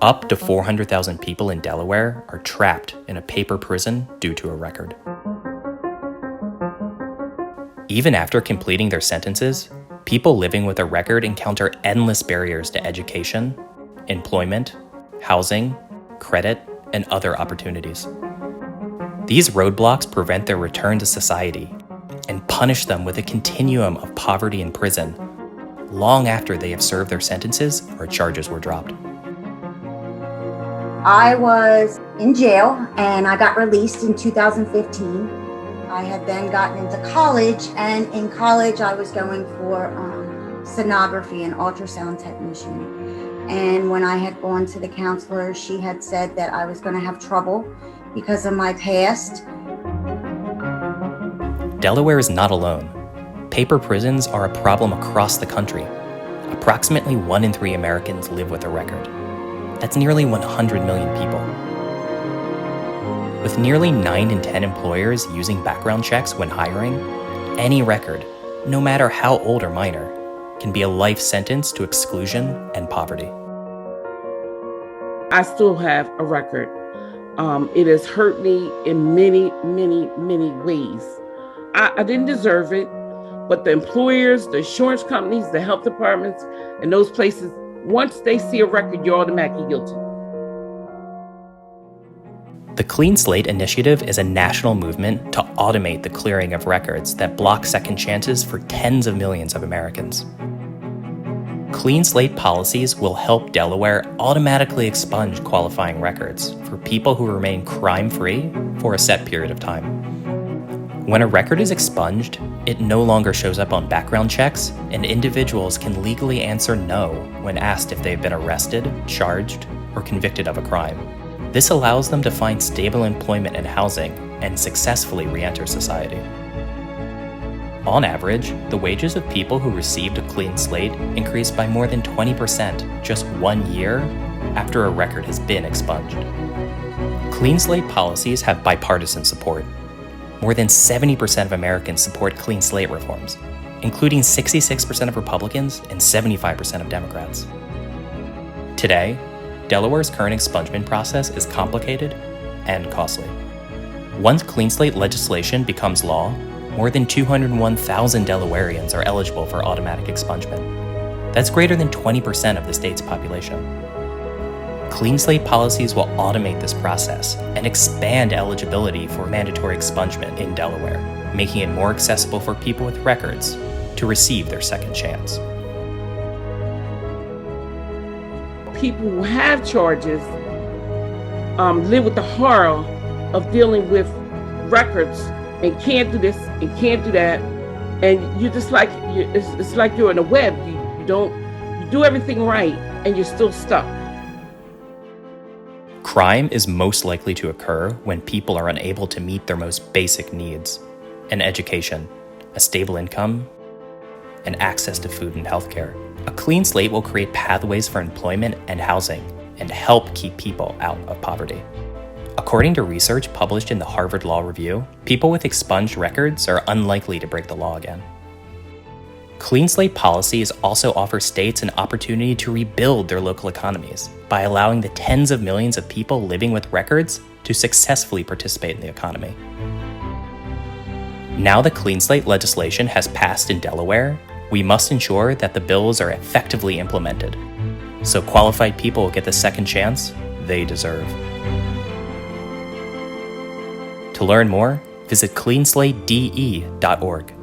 Up to 400,000 people in Delaware are trapped in a paper prison due to a record. Even after completing their sentences, people living with a record encounter endless barriers to education, employment, housing, credit, and other opportunities. These roadblocks prevent their return to society and punish them with a continuum of poverty in prison long after they have served their sentences or charges were dropped. I was in jail and I got released in 2015. I had then gotten into college, and in college I was going for sonography and ultrasound technician. And when I had gone to the counselor, she had said that I was going to have trouble because of my past. Delaware is not alone. Paper prisons are a problem across the country. Approximately 1 in 3 Americans live with a record. That's nearly 100 million people. With nearly 9 in 10 employers using background checks when hiring, any record, no matter how old or minor, can be a life sentence to exclusion and poverty. I still have a record. It has hurt me in many, many, many ways. I didn't deserve it, but the employers, the insurance companies, the health departments, and those places, once they see a record, you're automatically guilty. The Clean Slate Initiative is a national movement to automate the clearing of records that block second chances for tens of millions of Americans. Clean Slate policies will help Delaware automatically expunge qualifying records for people who remain crime-free for a set period of time. When a record is expunged, it no longer shows up on background checks, and individuals can legally answer no when asked if they've been arrested, charged, or convicted of a crime. This allows them to find stable employment and housing and successfully re-enter society. On average, the wages of people who received a clean slate increased by more than 20% just 1 year after a record has been expunged. Clean slate policies have bipartisan support. More than 70% of Americans support clean slate reforms, including 66% of Republicans and 75% of Democrats. Today, Delaware's current expungement process is complicated and costly. Once clean slate legislation becomes law, more than 201,000 Delawareans are eligible for automatic expungement. That's greater than 20% of the state's population. Clean slate policies will automate this process and expand eligibility for mandatory expungement in Delaware, making it more accessible for people with records to receive their second chance. People who have charges live with the horror of dealing with records and can't do this and can't do that, and you're just like it's like you're in a web. You do everything right and you're still stuck. Crime is most likely to occur when people are unable to meet their most basic needs: an education, a stable income, and access to food and healthcare. A clean slate will create pathways for employment and housing and help keep people out of poverty. According to research published in the Harvard Law Review, people with expunged records are unlikely to break the law again. Clean slate policies also offer states an opportunity to rebuild their local economies by allowing the tens of millions of people living with records to successfully participate in the economy. Now that clean slate legislation has passed in Delaware, we must ensure that the bills are effectively implemented, so qualified people get the second chance they deserve. To learn more, visit cleanslatede.org.